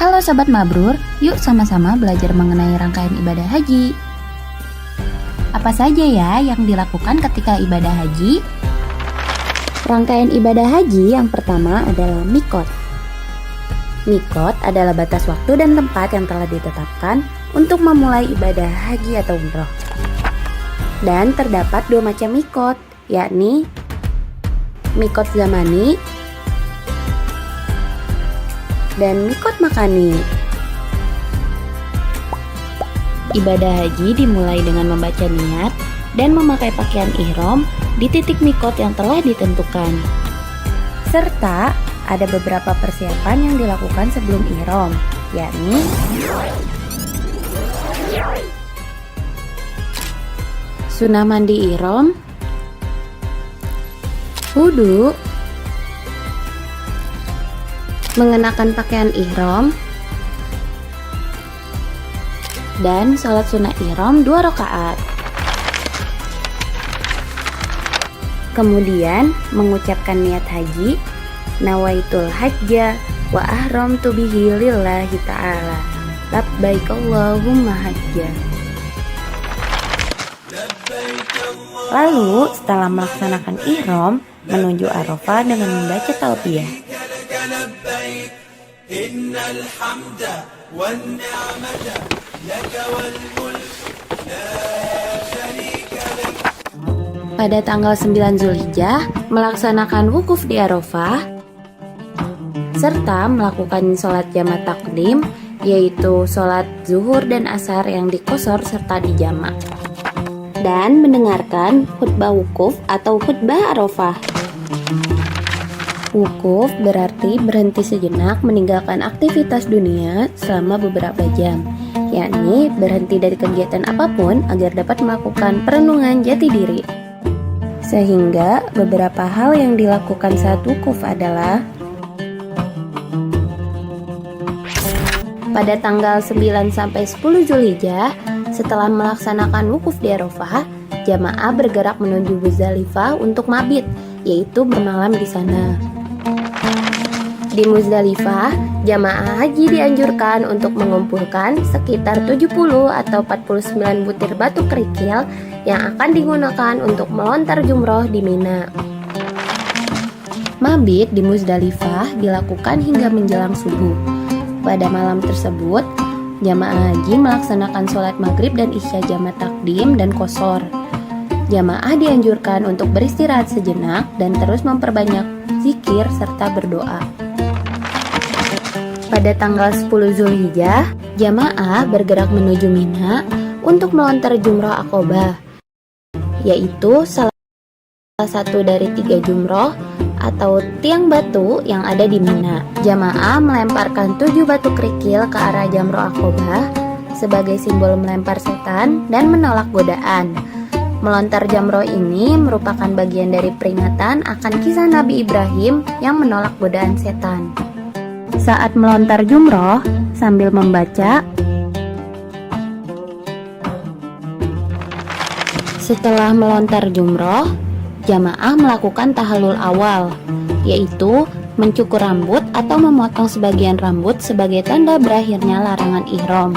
Halo Sobat Mabrur, yuk sama-sama belajar mengenai rangkaian ibadah haji. Apa saja ya yang dilakukan ketika ibadah haji? Rangkaian ibadah haji yang pertama adalah mikot. Mikot adalah batas waktu dan tempat yang telah ditetapkan untuk memulai ibadah haji atau umroh. Dan terdapat dua macam mikot, yakni mikot zamani dan mikot makani. Ibadah haji dimulai dengan membaca niat dan memakai pakaian ihram di titik mikot yang telah ditentukan. Serta ada beberapa persiapan yang dilakukan sebelum ihram, yakni sunah mandi ihram, wudu, mengenakan pakaian ihram, dan sholat sunnah ihram 2 rakaat. Kemudian mengucapkan niat haji, nawaitul hajja wa ahramtu bihi lillahi ta'ala, labbaik Allahumma hajja. Lalu setelah melaksanakan ihram, menuju Arafah dengan membaca talbiyah. Pada tanggal 9 Zulhijjah melaksanakan wukuf di Arafah serta melakukan sholat jamak takdim, yaitu sholat zuhur dan asar yang dikosor serta dijamak, dan mendengarkan khutbah wukuf atau khutbah Arafah. Wukuf berarti berhenti sejenak meninggalkan aktivitas dunia selama beberapa jam, yakni berhenti dari kegiatan apapun agar dapat melakukan perenungan jati diri. Sehingga beberapa hal yang dilakukan saat wukuf adalah: pada tanggal 9 sampai 10 Zulhijjah, setelah melaksanakan wukuf di Arafah, jamaah bergerak menuju Muzdalifah untuk mabit, yaitu bermalam di sana. Di Muzdalifah, jamaah haji dianjurkan untuk mengumpulkan sekitar 70 atau 49 butir batu kerikil yang akan digunakan untuk melontar jumroh di Mina. Mabit di Muzdalifah dilakukan hingga menjelang subuh. Pada malam tersebut, jamaah haji melaksanakan sholat maghrib dan isya jamak takdim dan qashar. Jamaah dianjurkan untuk beristirahat sejenak dan terus memperbanyak zikir serta berdoa. Pada tanggal 10 Zulhijjah, jamaah bergerak menuju Mina untuk melontar jumroh Aqobah, yaitu salah satu dari 3 jumroh atau tiang batu yang ada di Mina. Jamaah melemparkan 7 batu kerikil ke arah jamroh Aqobah sebagai simbol melempar setan dan menolak godaan. Melontar jamroh ini merupakan bagian dari peringatan akan kisah Nabi Ibrahim yang menolak godaan setan. Saat melontar jumroh sambil membaca, setelah melontar jumroh, jamaah melakukan tahallul awal, yaitu mencukur rambut atau memotong sebagian rambut sebagai tanda berakhirnya larangan ihram.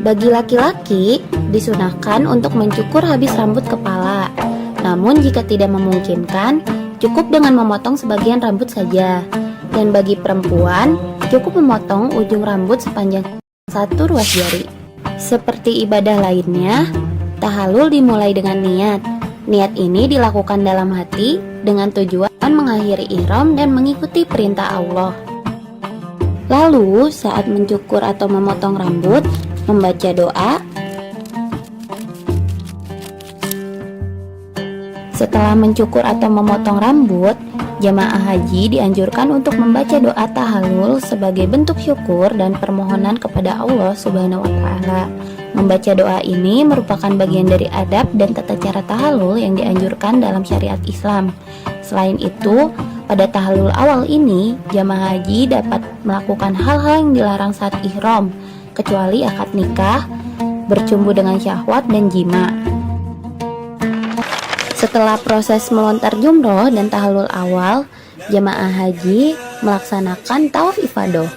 Bagi laki-laki, disunahkan untuk mencukur habis rambut kepala. Namun jika tidak memungkinkan, cukup dengan memotong sebagian rambut saja. Dan bagi perempuan, cukup memotong ujung rambut sepanjang 1 ruas jari. Seperti ibadah lainnya, tahallul dimulai dengan niat. Niat ini dilakukan dalam hati dengan tujuan mengakhiri ihram dan mengikuti perintah Allah. Lalu, saat mencukur atau memotong rambut, membaca doa. Setelah mencukur atau memotong rambut, jamaah haji dianjurkan untuk membaca doa tahallul sebagai bentuk syukur dan permohonan kepada Allah Subhanahu wa Ta'ala. Membaca doa ini merupakan bagian dari adab dan tata cara tahallul yang dianjurkan dalam syariat Islam. Selain itu, pada tahallul awal ini, jamaah haji dapat melakukan hal-hal yang dilarang saat ihram, kecuali akad nikah, bercumbu dengan syahwat, dan jima. Setelah proses melontar jumroh dan tahallul awal, jamaah haji melaksanakan tawaf ifadah.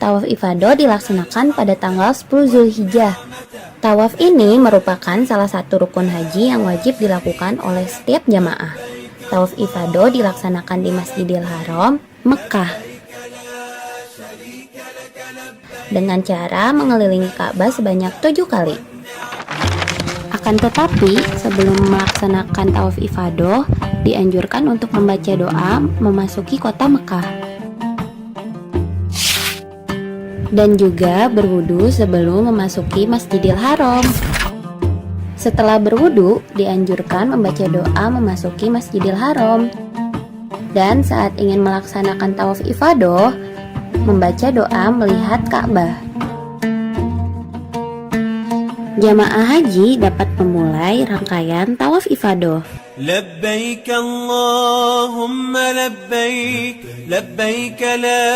tawaf ifadah dilaksanakan pada tanggal 10 Zulhijjah. Tawaf ini merupakan salah satu rukun haji yang wajib dilakukan oleh setiap jamaah. Tawaf ifadah dilaksanakan di Masjidil Haram, Mekah, dengan cara mengelilingi Ka'bah sebanyak 7 kali. Akan tetapi, sebelum melaksanakan tawaf ifadah, dianjurkan untuk membaca doa memasuki kota Mekah. Dan juga berwudu sebelum memasuki Masjidil Haram. Setelah berwudu, dianjurkan membaca doa memasuki Masjidil Haram. Dan saat ingin melaksanakan tawaf ifadah, membaca doa melihat Ka'bah. Jamaah haji dapat memulai rangkaian tawaf ifadah. لبيك اللهم لبيك لبيك لا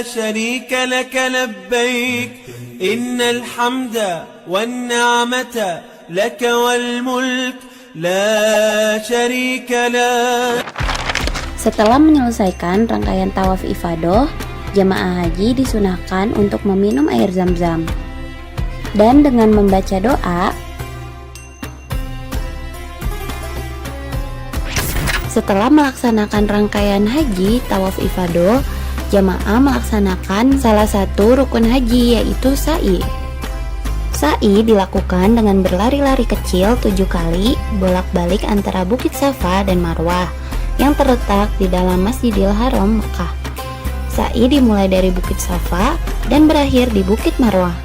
شريك لك لبيك إن الحمد والنعمة لك والملك لا شريك لك. Setelah menyelesaikan rangkaian tawaf ifadah, jamaah haji disunahkan untuk meminum air zam-zam. Dan dengan membaca doa, setelah melaksanakan rangkaian haji tawaf ifadah, jamaah melaksanakan salah satu rukun haji, yaitu sa'i. Sa'i dilakukan dengan berlari-lari kecil 7 kali bolak-balik antara Bukit Safa dan Marwah yang terletak di dalam Masjidil Haram, Mekah. Sa'i dimulai dari Bukit Safa dan berakhir di Bukit Marwah.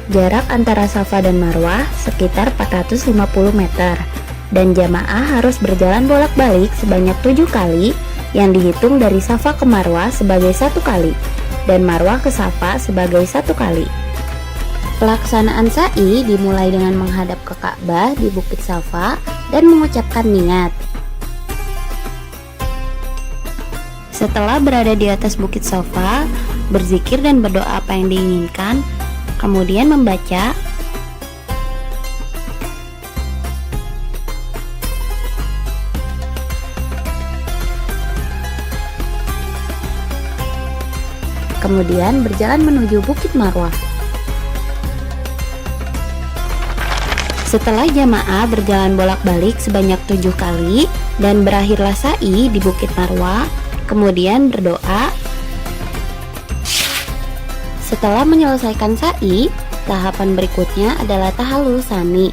Jarak antara Safa dan Marwah sekitar 450 meter. Dan jamaah harus berjalan bolak-balik sebanyak 7 kali yang dihitung dari Safa ke Marwah sebagai 1 kali dan Marwah ke Safa sebagai 1 kali. Pelaksanaan sa'i dimulai dengan menghadap ke Ka'bah di Bukit Safa dan mengucapkan niat. Setelah berada di atas Bukit Safa, berzikir dan berdoa apa yang diinginkan, kemudian membaca kemudian berjalan menuju Bukit Marwah. Setelah jamaah berjalan bolak-balik sebanyak 7 kali dan berakhirlah sa'i di Bukit Marwah, kemudian berdoa. Setelah menyelesaikan sa'i, tahapan berikutnya adalah tahallul tsani.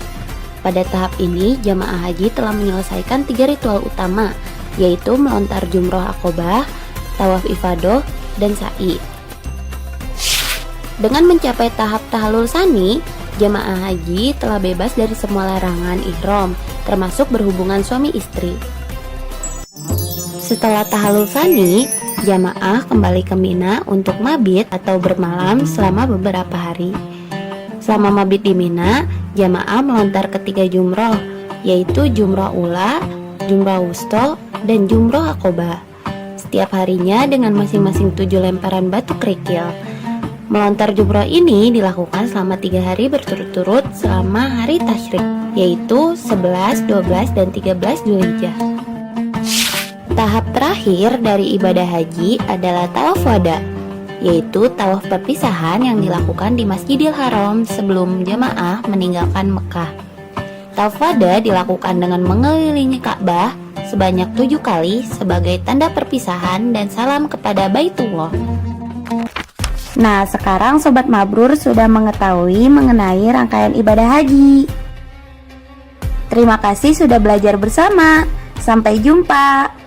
Pada tahap ini, jamaah haji telah menyelesaikan 3 ritual utama, yaitu melontar jumroh Aqobah, tawaf ifadah, dan sa'i. Dengan mencapai tahap tahallul tsani, jamaah haji telah bebas dari semua larangan ihram, termasuk berhubungan suami istri. Setelah tahallul tsani, jamaah kembali ke Mina untuk mabit atau bermalam selama beberapa hari. Selama mabit di Mina, jamaah melontar ketiga jumroh, yaitu jumroh ula, jumroh wusta, dan jumroh Aqobah. Setiap harinya dengan masing-masing 7 lemparan batu kerikil. Melontar jumroh ini dilakukan selama 3 hari berturut-turut selama hari tasyrik, yaitu 11, 12, dan 13 Zulhijjah. Tahap terakhir dari ibadah haji adalah tawaf wada, yaitu tawaf perpisahan yang dilakukan di Masjidil Haram sebelum jamaah meninggalkan Mekah. Tawaf wada dilakukan dengan mengelilingi Ka'bah sebanyak 7 kali sebagai tanda perpisahan dan salam kepada Baitullah. Nah, sekarang Sobat Mabrur sudah mengetahui mengenai rangkaian ibadah haji. Terima kasih sudah belajar bersama. Sampai jumpa.